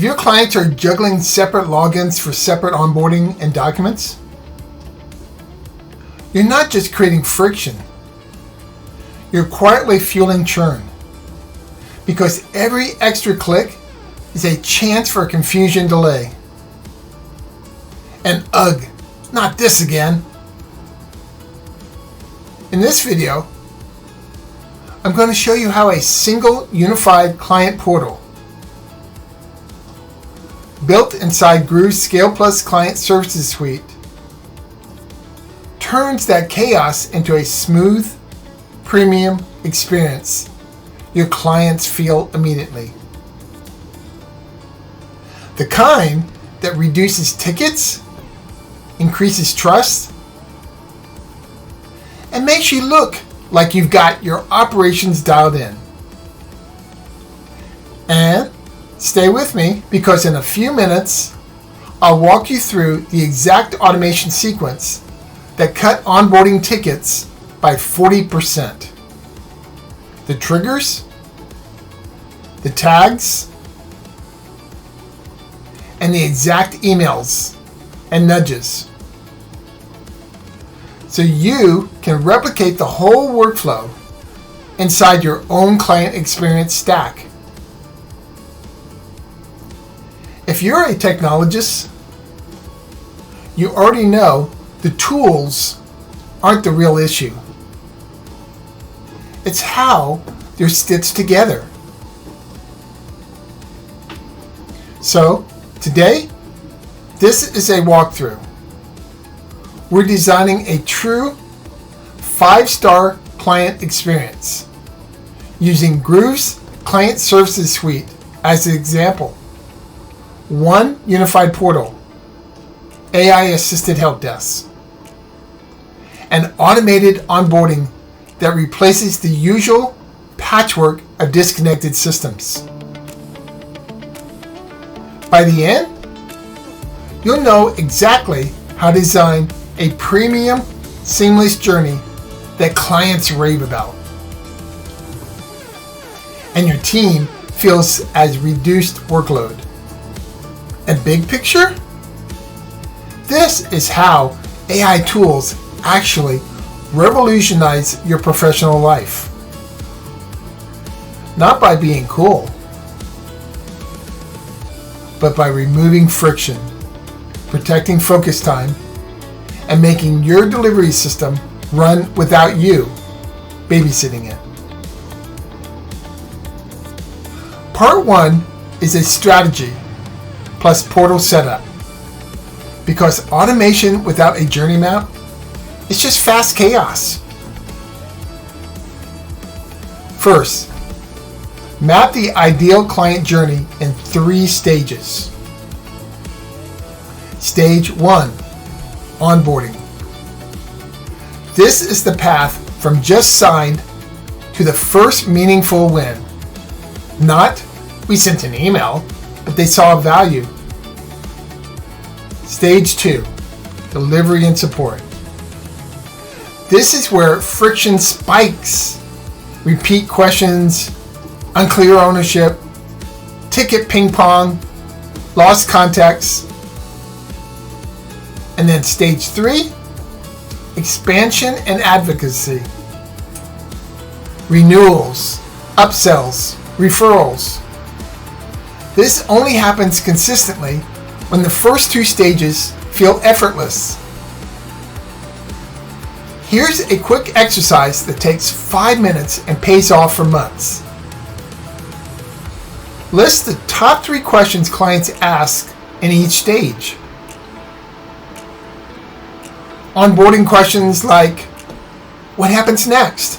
your clients are juggling separate logins for separate onboarding and documents, you're not just creating friction, you're quietly fueling churn. Because every extra click is a chance for confusion delay. And ugh, not this again. In this video, I'm going to show you how a single unified client portal built inside Groove's Scale Plus Client Services Suite turns that chaos into a smooth, premium experience your clients feel immediately. The kind that reduces tickets, increases trust, and makes you look like you've got your operations dialed in. And stay with me, because in a few minutes, I'll walk you through the exact automation sequence that cut onboarding tickets by 40%. The triggers, the tags, and the exact emails and nudges, so you can replicate the whole workflow inside your own client experience stack. If you're a technologist, you already know the tools aren't the real issue. It's how they're stitched together. So, today, this is a walkthrough. We're designing a true 5-star client experience using Groove's Client Services Suite as an example. One unified portal, AI-assisted help desk, and automated onboarding that replaces the usual patchwork of disconnected systems. By the end, you'll know exactly how to design a premium, seamless journey that clients rave about. And your team feels as reduced workload. And big picture? This is how AI tools actually revolutionize your professional life. Not by being cool, but by removing friction, protecting focus time, and making your delivery system run without you babysitting it. Part 1 is a strategy plus portal setup, because automation without a journey map is just fast chaos. First, map the ideal client journey in 3 stages. Stage 1, onboarding. This is the path from just signed to the first meaningful win. Not, we sent an email, but they saw value. Stage 2, delivery and support. This is where friction spikes. Repeat questions, unclear ownership, ticket ping pong, lost context. And then stage 3, expansion and advocacy. Renewals, upsells, referrals. This only happens consistently when the first 2 stages feel effortless. Here's a quick exercise that takes 5 minutes and pays off for months. List the top 3 questions clients ask in each stage. Onboarding questions like, what happens next?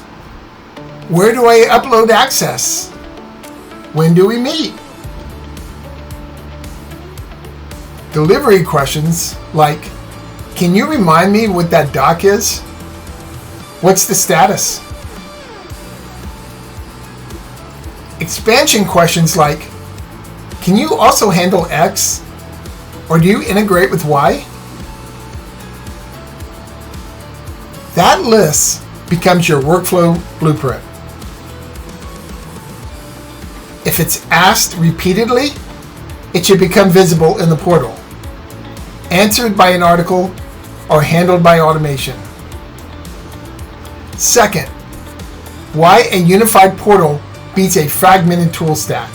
Where do I upload access? When do we meet? Delivery questions like, can you remind me what that doc is? What's the status? Expansion questions like, can you also handle X? Or do you integrate with Y? That list becomes your workflow blueprint. If it's asked repeatedly, it should become visible in the portal, answered by an article, or handled by automation. Second, why a unified portal beats a fragmented tool stack.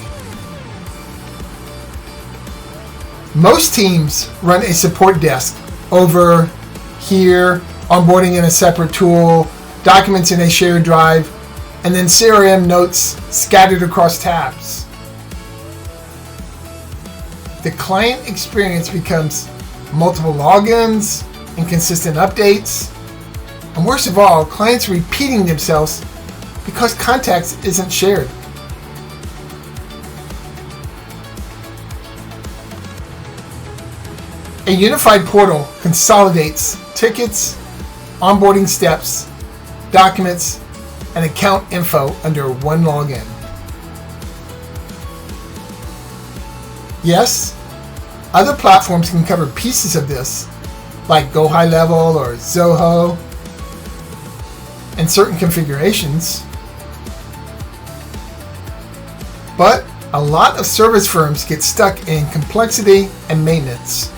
Most teams run a support desk over here, onboarding in a separate tool, documents in a shared drive, and then CRM notes scattered across tabs. The client experience becomes multiple logins, inconsistent updates, and worst of all, clients repeating themselves because context isn't shared. A unified portal consolidates tickets, onboarding steps, documents, and account info under one login. Yes, other platforms can cover pieces of this, like Go High Level or Zoho, in certain configurations. But a lot of service firms get stuck in complexity and maintenance.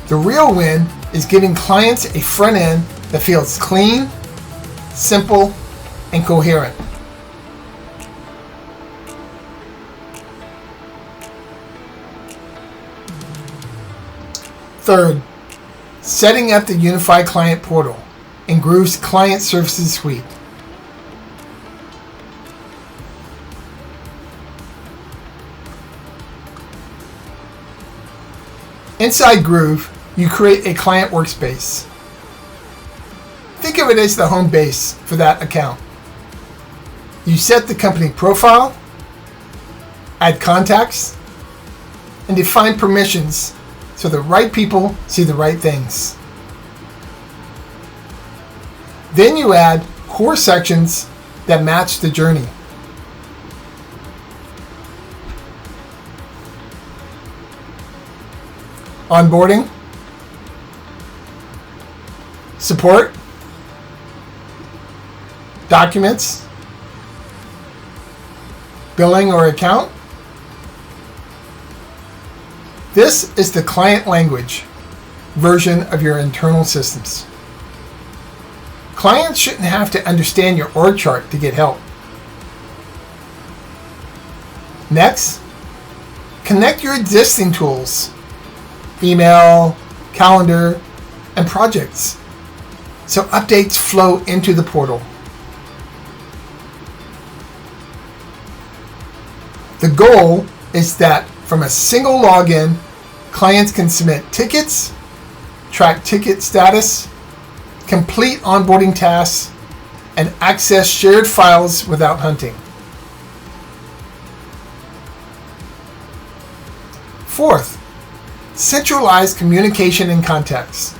The real win is giving clients a front end that feels clean, simple, and coherent. Third, setting up the unified client portal in Groove's Client Services Suite. Inside Groove, you create a client workspace. Think of it as the home base for that account. You set the company profile, add contacts, and define permissions so the right people see the right things. Then you add core sections that match the journey. Onboarding, support, documents, billing or account. This is the client language version of your internal systems. Clients shouldn't have to understand your org chart to get help. Next, connect your existing tools, email, calendar, and projects, so updates flow into the portal. The goal is that from a single login, clients can submit tickets, track ticket status, complete onboarding tasks, and access shared files without hunting. Fourth, centralize communication and context.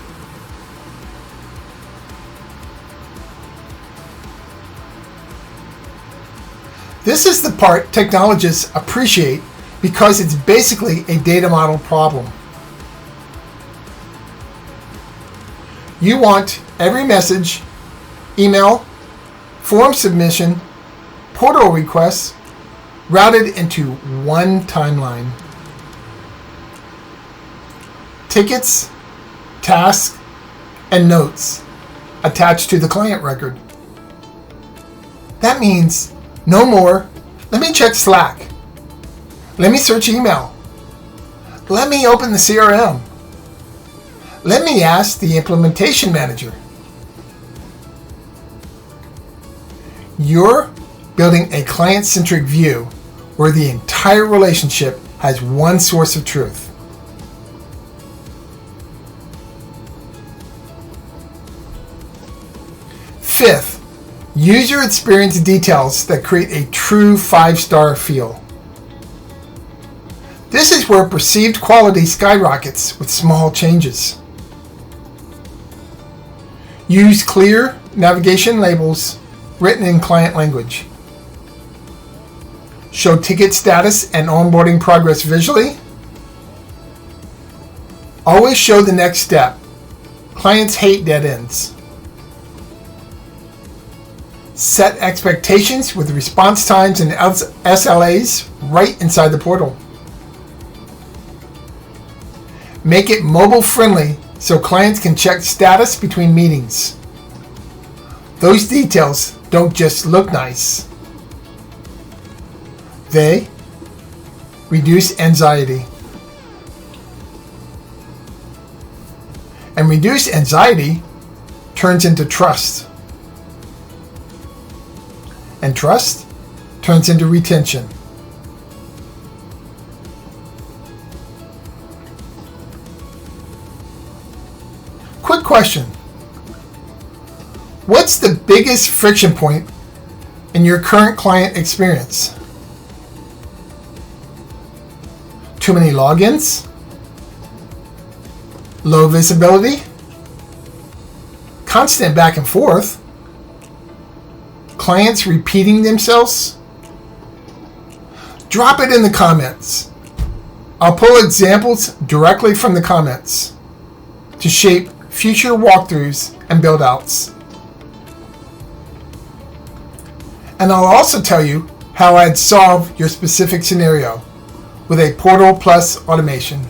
This is the part technologists appreciate because it's basically a data model problem. You want every message, email, form submission, portal requests routed into one timeline. Tickets, tasks, and notes attached to the client record. That means no more, let me check Slack. Let me search email. Let me open the CRM. Let me ask the implementation manager. You're building a client-centric view where the entire relationship has one source of truth. Fifth, user experience details that create a true 5-star feel. This is where perceived quality skyrockets with small changes. Use clear navigation labels written in client language. Show ticket status and onboarding progress visually. Always show the next step. Clients hate dead ends. Set expectations with response times and SLAs right inside the portal. Make it mobile friendly so clients can check status between meetings. Those details don't just look nice. They reduce anxiety. And reduced anxiety turns into trust. And trust turns into retention. Quick question. What's the biggest friction point in your current client experience? Too many logins? Low visibility? Constant back and forth? Clients repeating themselves? Drop it in the comments. I'll pull examples directly from the comments to shape future walkthroughs and build-outs. And I'll also tell you how I'd solve your specific scenario with a portal plus automation.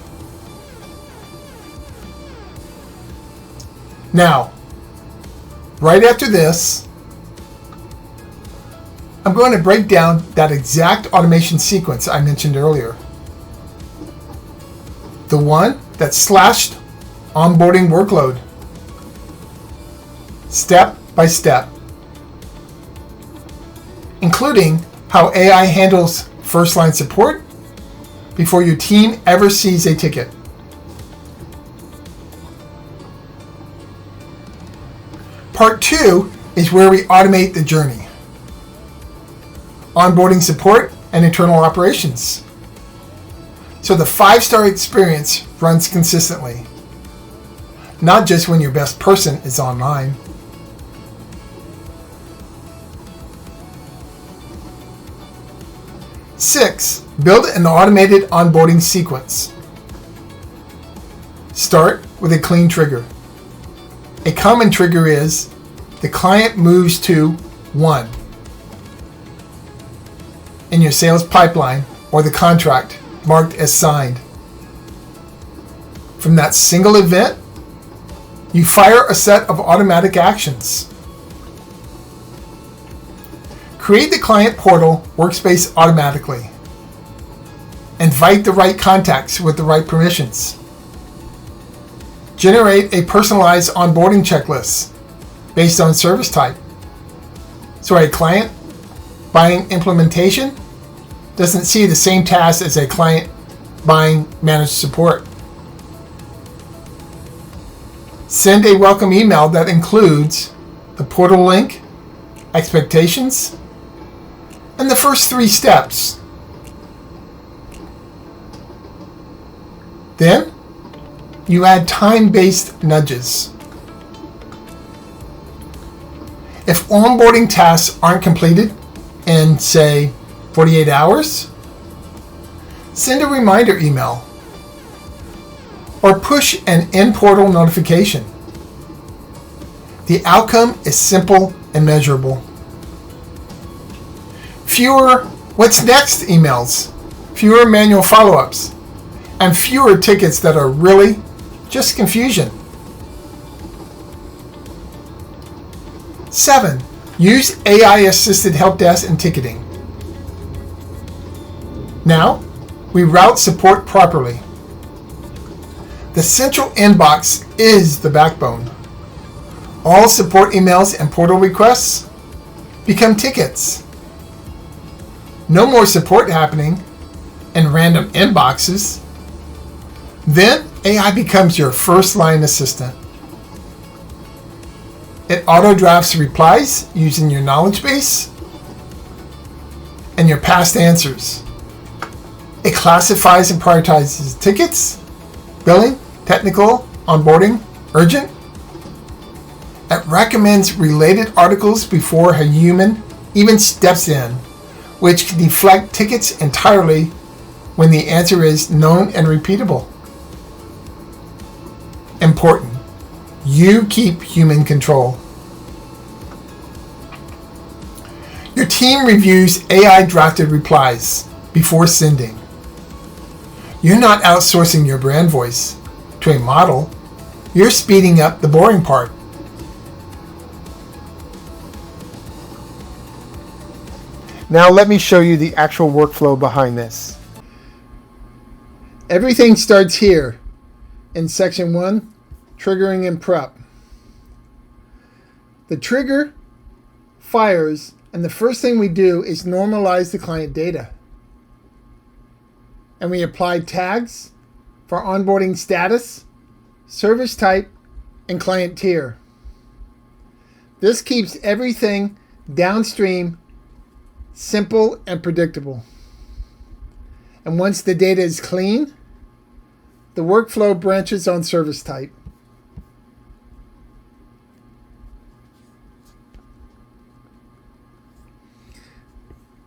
Now, right after this, I'm going to break down that exact automation sequence I mentioned earlier. The one that slashed onboarding workload, step by step, including how AI handles first-line support before your team ever sees a ticket. Part 2 is where we automate the journey. Onboarding support and internal operations. So the 5-star experience runs consistently. Not just when your best person is online. Six, build an automated onboarding sequence. Start with a clean trigger. A common trigger is the client moves to 1 in your sales pipeline or the contract marked as signed. From that single event, you fire a set of automatic actions. Create the client portal workspace automatically. Invite the right contacts with the right permissions. Generate a personalized onboarding checklist based on service type. So a client buying implementation doesn't see the same task as a client buying managed support. Send a welcome email that includes the portal link, expectations, and the first 3 steps. Then, you add time-based nudges. If onboarding tasks aren't completed in, say, 48 hours, send a reminder email or push an in-portal notification. The outcome is simple and measurable. Fewer what's next emails, fewer manual follow-ups, and fewer tickets that are really just confusion. 7. Use AI-assisted help desk and ticketing. Now, we route support properly. The central inbox is the backbone. All support emails and portal requests become tickets. No more support happening in random inboxes. Then AI becomes your first-line assistant. It auto-drafts replies using your knowledge base and your past answers. It classifies and prioritizes tickets, billing, technical, onboarding, urgent. It recommends related articles before a human even steps in, which can deflect tickets entirely when the answer is known and repeatable. Important. You keep human control. Your team reviews AI-drafted replies before sending. You're not outsourcing your brand voice. to a model, you're speeding up the boring part. Now let me show you the actual workflow behind this. Everything starts here in section 1, triggering and prep. The trigger fires, and the first thing we do is normalize the client data. And we apply tags for onboarding status, service type, and client tier. This keeps everything downstream simple and predictable. And once the data is clean, the workflow branches on service type.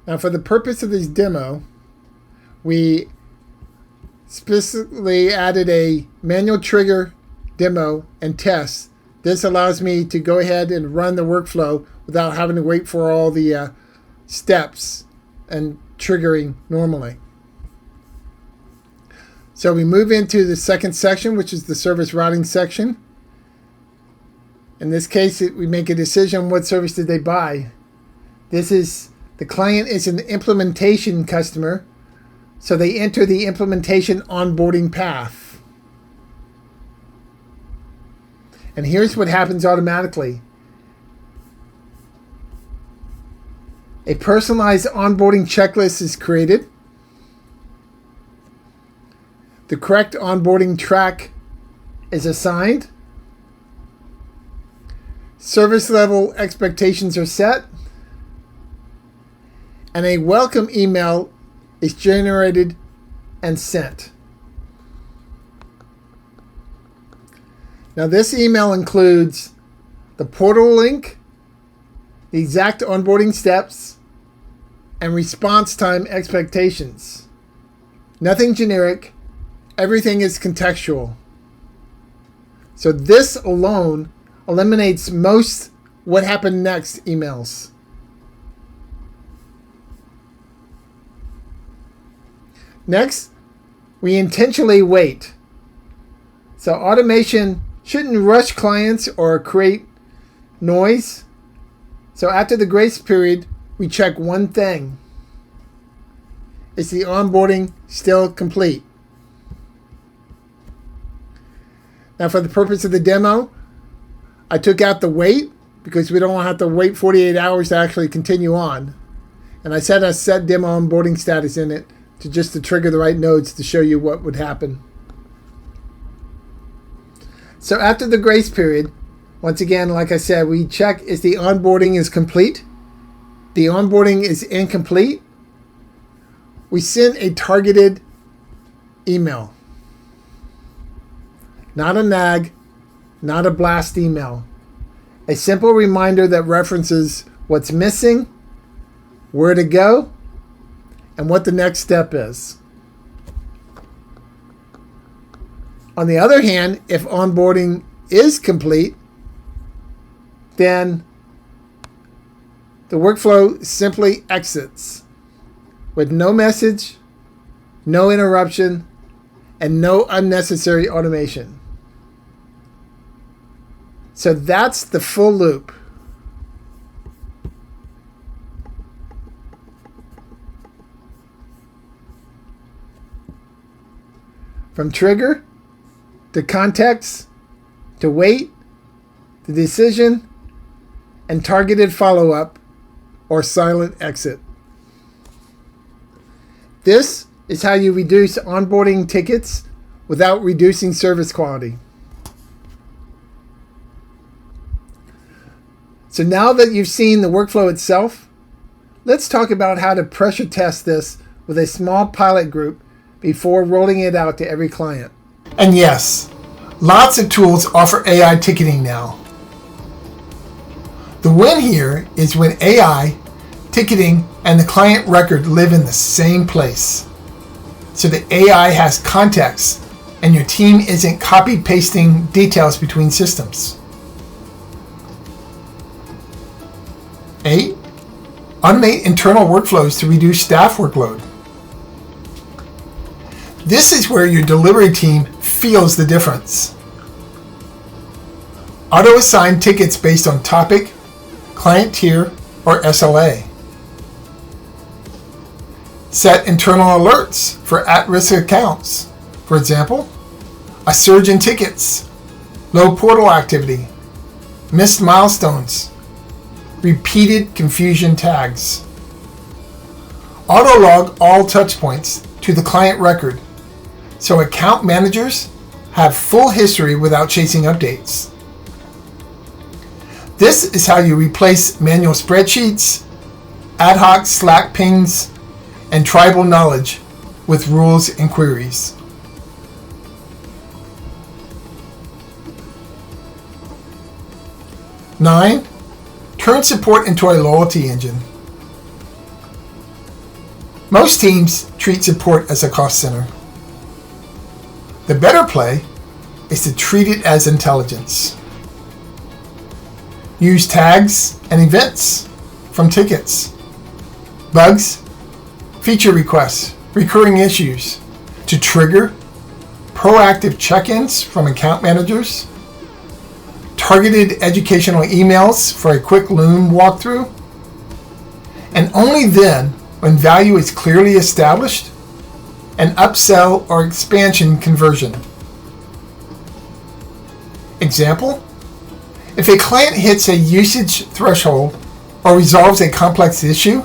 Now, for the purpose of this demo, we specifically added a manual trigger demo and test. This allows me to go ahead and run the workflow without having to wait for all the steps and triggering normally. So we move into the second section, which is the service routing section. In this case, we make a decision on what service did they buy. The client is an implementation customer, so they enter the implementation onboarding path. And here's what happens automatically. A personalized onboarding checklist is created. The correct onboarding track is assigned. Service level expectations are set. And a welcome email is generated and sent. Now this email includes the portal link, the exact onboarding steps, and response time expectations. Nothing generic, everything is contextual. So this alone eliminates most what happened next emails. Next, we intentionally wait. So automation shouldn't rush clients or create noise. So after the grace period, we check one thing. Is the onboarding still complete? Now for the purpose of the demo, I took out the wait because we don't have to wait 48 hours to actually continue on. And I set a set demo onboarding status in it to trigger the right nodes to show you what would happen. So after the grace period, once again, like I said, we check if the onboarding is complete. The onboarding is incomplete. We send a targeted email. Not a nag, not a blast email. A simple reminder that references what's missing, where to go, and what the next step is. On the other hand, if onboarding is complete, then the workflow simply exits with no message, no interruption, and no unnecessary automation. So that's the full loop. From trigger, to context, to wait, to decision, and targeted follow-up or silent exit. This is how you reduce onboarding tickets without reducing service quality. So now that you've seen the workflow itself, let's talk about how to pressure test this with a small pilot group before rolling it out to every client. And yes, lots of tools offer AI ticketing now. The win here is when AI, ticketing, and the client record live in the same place. So the AI has context and your team isn't copy-pasting details between systems. 8. Automate internal workflows to reduce staff workload. This is where your delivery team feels the difference. Auto-assign tickets based on topic, client tier, or SLA. Set internal alerts for at-risk accounts. For example, a surge in tickets, low portal activity, missed milestones, repeated confusion tags. Auto-log all touchpoints to the client record so account managers have full history without chasing updates. This is how you replace manual spreadsheets, ad hoc Slack pings, and tribal knowledge with rules and queries. Nine, turn support into a loyalty engine. Most teams treat support as a cost center. The better play is to treat it as intelligence. Use tags and events from tickets, bugs, feature requests, recurring issues to trigger proactive check-ins from account managers, targeted educational emails for a quick Loom walkthrough, and only then, when value is clearly established, an upsell or expansion conversion. Example: if a client hits a usage threshold or resolves a complex issue,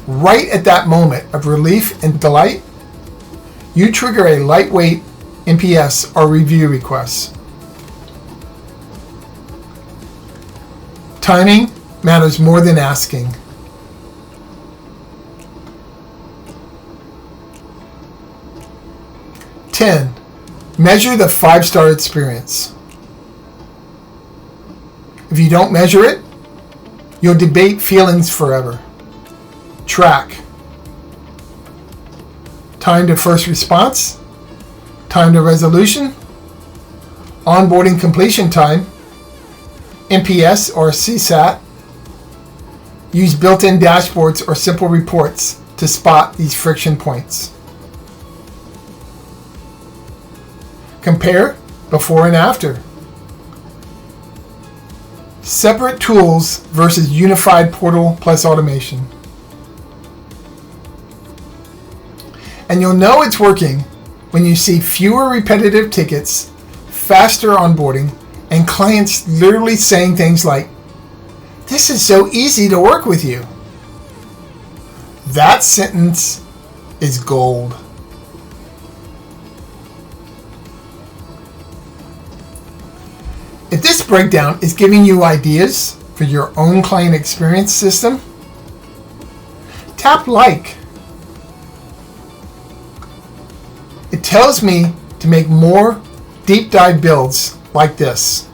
right at that moment of relief and delight, you trigger a lightweight NPS or review request. Timing matters more than asking. Ten, measure the 5-star experience. If you don't measure it, you'll debate feelings forever. Track. Time to first response, time to resolution, onboarding completion time, NPS or CSAT. Use built-in dashboards or simple reports to spot these friction points. Compare before and after. Separate tools versus unified portal plus automation. And you'll know it's working when you see fewer repetitive tickets, faster onboarding, and clients literally saying things like, "This is so easy to work with you." That sentence is gold. If this breakdown is giving you ideas for your own client experience system, tap like. It tells me to make more deep dive builds like this.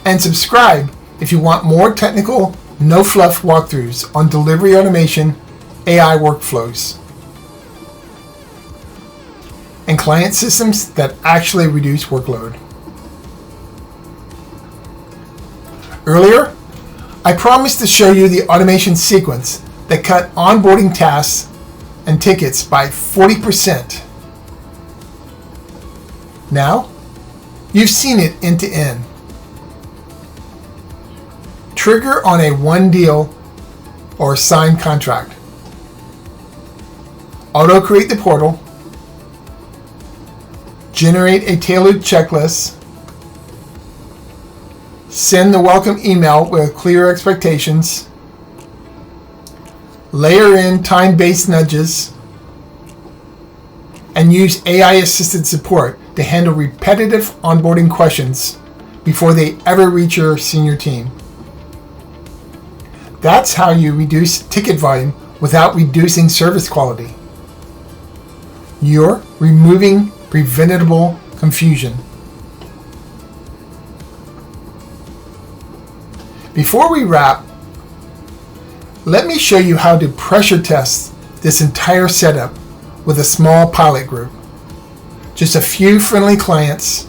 And subscribe if you want more technical, no fluff walkthroughs on delivery automation, AI workflows, and client systems that actually reduce workload. Earlier, I promised to show you the automation sequence that cut onboarding tasks and tickets by 40%. Now, you've seen it end to end. Trigger on a one deal or signed contract. Auto create the portal. Generate a tailored checklist. Send the welcome email with clear expectations. Layer in time-based nudges. And use AI-assisted support to handle repetitive onboarding questions before they ever reach your senior team. That's how you reduce ticket volume without reducing service quality. You're removing preventable confusion. Before we wrap, let me show you how to pressure test this entire setup with a small pilot group. Just a few friendly clients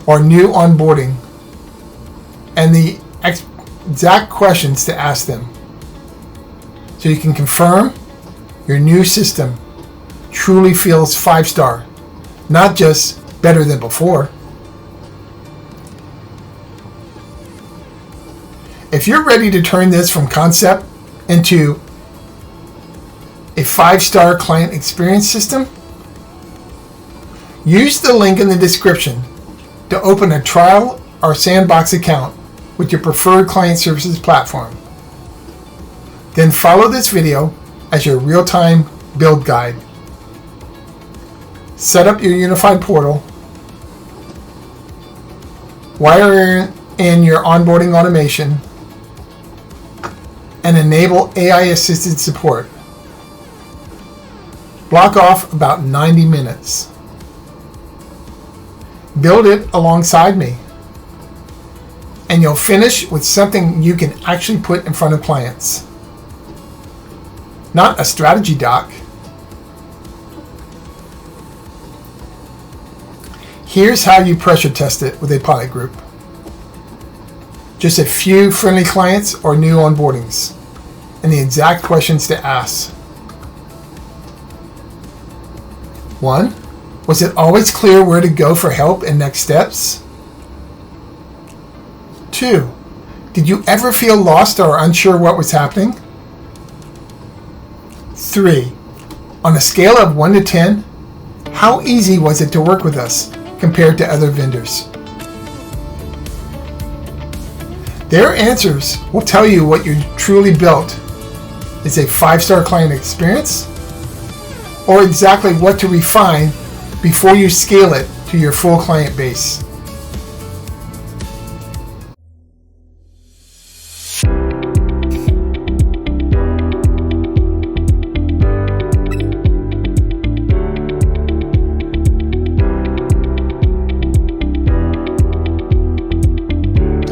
or new onboarding, and the exact questions to ask them, so you can confirm your new system truly feels 5-star, not just better than before. If you're ready to turn this from concept into a 5-star client experience system, use the link in the description to open a trial or sandbox account with your preferred client services platform. Then follow this video as your real-time build guide. Set up your unified portal, wire in your onboarding automation, and enable AI-assisted support. Block off about 90 minutes. Build it alongside me, and you'll finish with something you can actually put in front of clients. Not a strategy doc. Here's how you pressure test it with a pilot group. Just a few friendly clients or new onboardings, and the exact questions to ask. 1. Was it always clear where to go for help and next steps? 2. Did you ever feel lost or unsure what was happening? 3. On a scale of 1 to 10, how easy was it to work with us compared to other vendors? Their answers will tell you what you truly built is a 5-star client experience, or exactly what to refine before you scale it to your full client base.